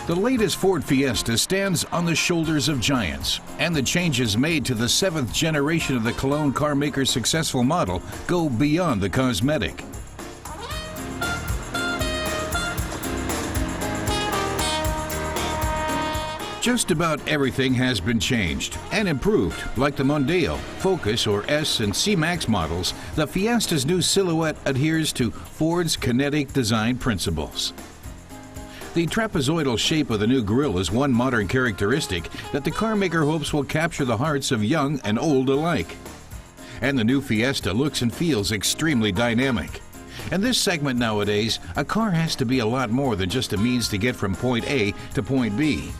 The latest Ford Fiesta stands on the shoulders of giants, and the changes made to the 7th generation of the Cologne carmaker's successful model go beyond the cosmetic. Just about everything has been changed and improved. Like the Mondeo, Focus, or S and C-Max models, the Fiesta's new silhouette adheres to Ford's kinetic design principles. The trapezoidal shape of the new grille is one modern characteristic that the carmaker hopes will capture the hearts of young and old alike. And the new Fiesta looks and feels extremely dynamic. In this segment nowadays, a car has to be a lot more than just a means to get from point A to point B.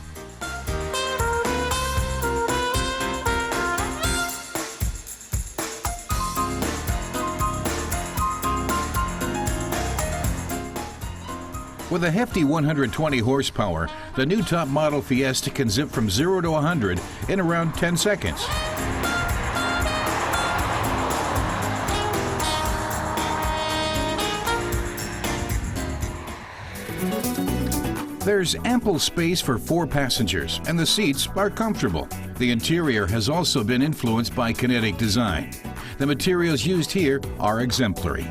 With a hefty 120 horsepower, the new top model Fiesta can zip from 0 to 100 in around 10 seconds. There's ample space for 4 passengers, and the seats are comfortable. The interior has also been influenced by kinetic design. The materials used here are exemplary.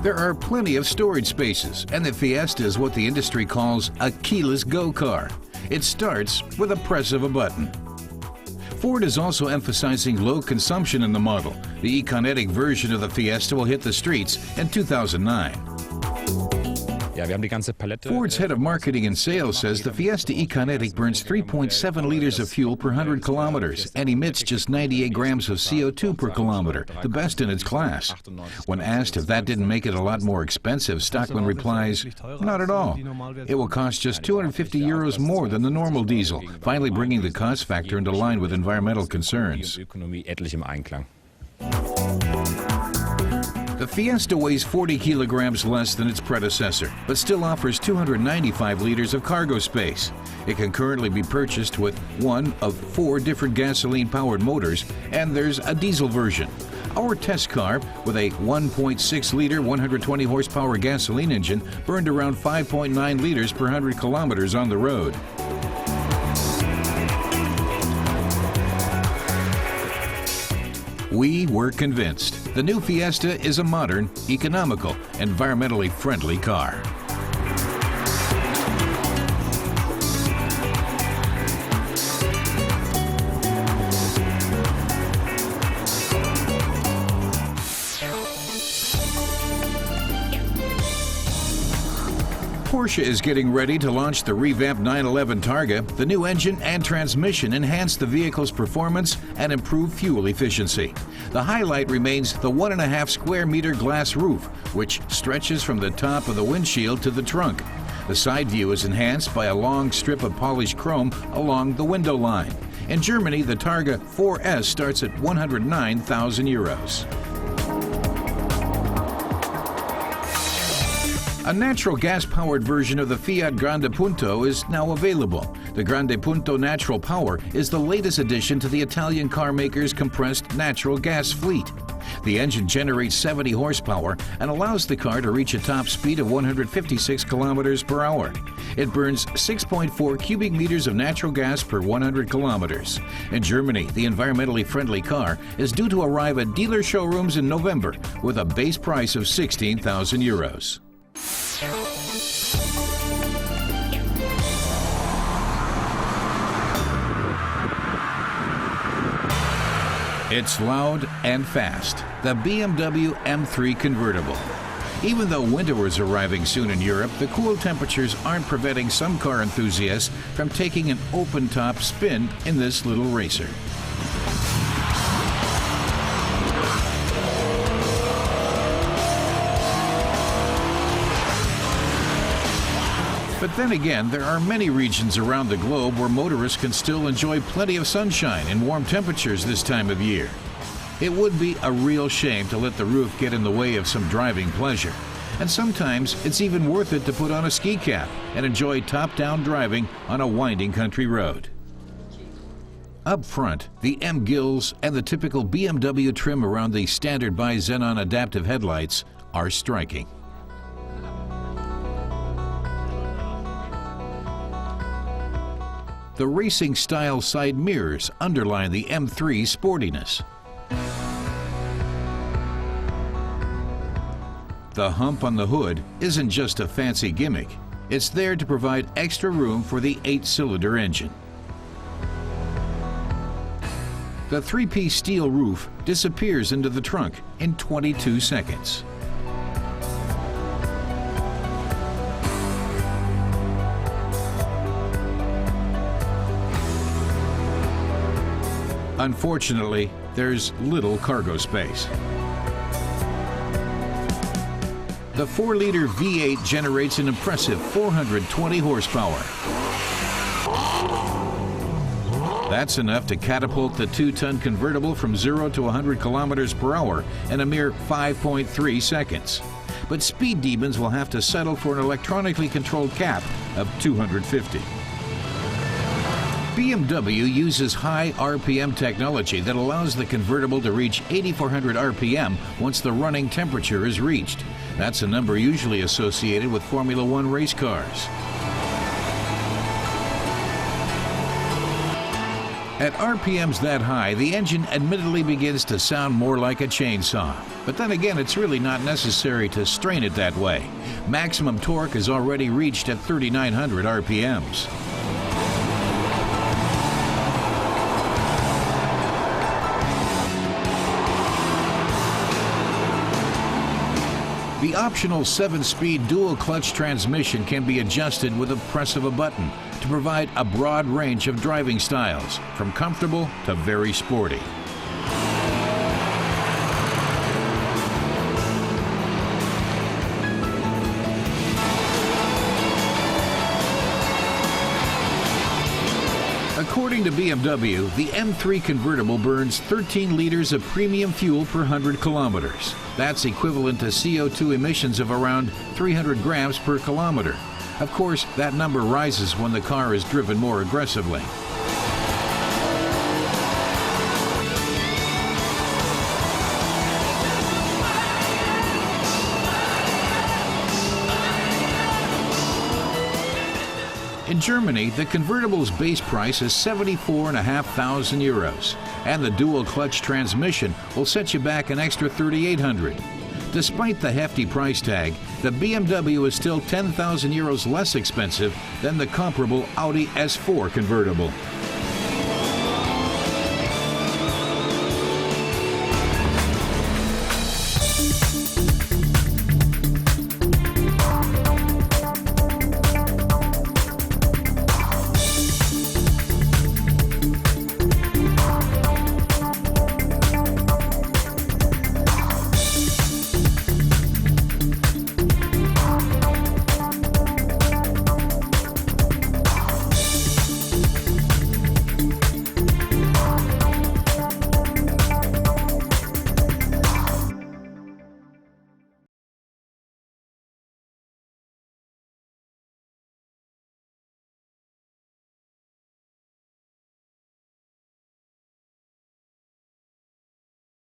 There are plenty of storage spaces, and the Fiesta is what the industry calls a keyless go car. It starts with a press of a button. Ford is also emphasizing low consumption in the model. The Econetic version of the Fiesta will hit the streets in 2009. Ford's head of marketing and sales says the Fiesta Econetic burns 3.7 liters of fuel per 100 kilometers and emits just 98 grams of CO2 per kilometer, the best in its class. When asked if that didn't make it a lot more expensive, Stockman replies, "Not at all. It will cost just 250 euros more than the normal diesel, finally bringing the cost factor into line with environmental concerns." The Fiesta weighs 40 kilograms less than its predecessor, but still offers 295 liters of cargo space. It can currently be purchased with one of 4 different gasoline-powered motors, and there's a diesel version. Our test car, with a 1.6-liter, 120-horsepower gasoline engine, burned around 5.9 liters per 100 kilometers on the road. We were convinced. The new Fiesta is a modern, economical, environmentally friendly car. Porsche is getting ready to launch the revamped 911 Targa. The new engine and transmission enhance the vehicle's performance and improve fuel efficiency. The highlight remains the 1.5 square meter glass roof, which stretches from the top of the windshield to the trunk. The side view is enhanced by a long strip of polished chrome along the window line. In Germany, the Targa 4S starts at 109,000 euros. A natural gas-powered version of the Fiat Grande Punto is now available. The Grande Punto Natural Power is the latest addition to the Italian carmaker's compressed natural gas fleet. The engine generates 70 horsepower and allows the car to reach a top speed of 156 kilometers per hour. It burns 6.4 cubic meters of natural gas per 100 kilometers. In Germany, the environmentally friendly car is due to arrive at dealer showrooms in November with a base price of 16,000 euros. It's loud and fast, the BMW M3 convertible. Even though winter is arriving soon in Europe, the cool temperatures aren't preventing some car enthusiasts from taking an open-top spin in this little racer. But then again, there are many regions around the globe where motorists can still enjoy plenty of sunshine and warm temperatures this time of year. It would be a real shame to let the roof get in the way of some driving pleasure. And sometimes it's even worth it to put on a ski cap and enjoy top-down driving on a winding country road. Up front, the M gills and the typical BMW trim around the standard bi-xenon adaptive headlights are striking. The racing-style side mirrors underline the M3's sportiness. The hump on the hood isn't just a fancy gimmick. It's there to provide extra room for the 8-cylinder engine. The 3-piece steel roof disappears into the trunk in 22 seconds. Unfortunately, there's little cargo space. The 4-liter V8 generates an impressive 420 horsepower. That's enough to catapult the 2-ton convertible from 0 to 100 kilometers per hour in a mere 5.3 seconds. But speed demons will have to settle for an electronically controlled cap of 250. BMW uses high RPM technology that allows the convertible to reach 8,400 RPM once the running temperature is reached. That's a number usually associated with Formula One race cars. At RPMs that high, the engine admittedly begins to sound more like a chainsaw. But then again, it's really not necessary to strain it that way. Maximum torque is already reached at 3,900 RPMs. The optional 7-speed dual-clutch transmission can be adjusted with a press of a button to provide a broad range of driving styles, from comfortable to very sporty. According to BMW, the M3 convertible burns 13 liters of premium fuel per 100 kilometers. That's equivalent to CO2 emissions of around 300 grams per kilometer. Of course, that number rises when the car is driven more aggressively. In Germany, the convertible's base price is 74,500 euros, and the dual-clutch transmission will set you back an extra 3,800. Despite the hefty price tag, the BMW is still 10,000 euros less expensive than the comparable Audi S4 convertible.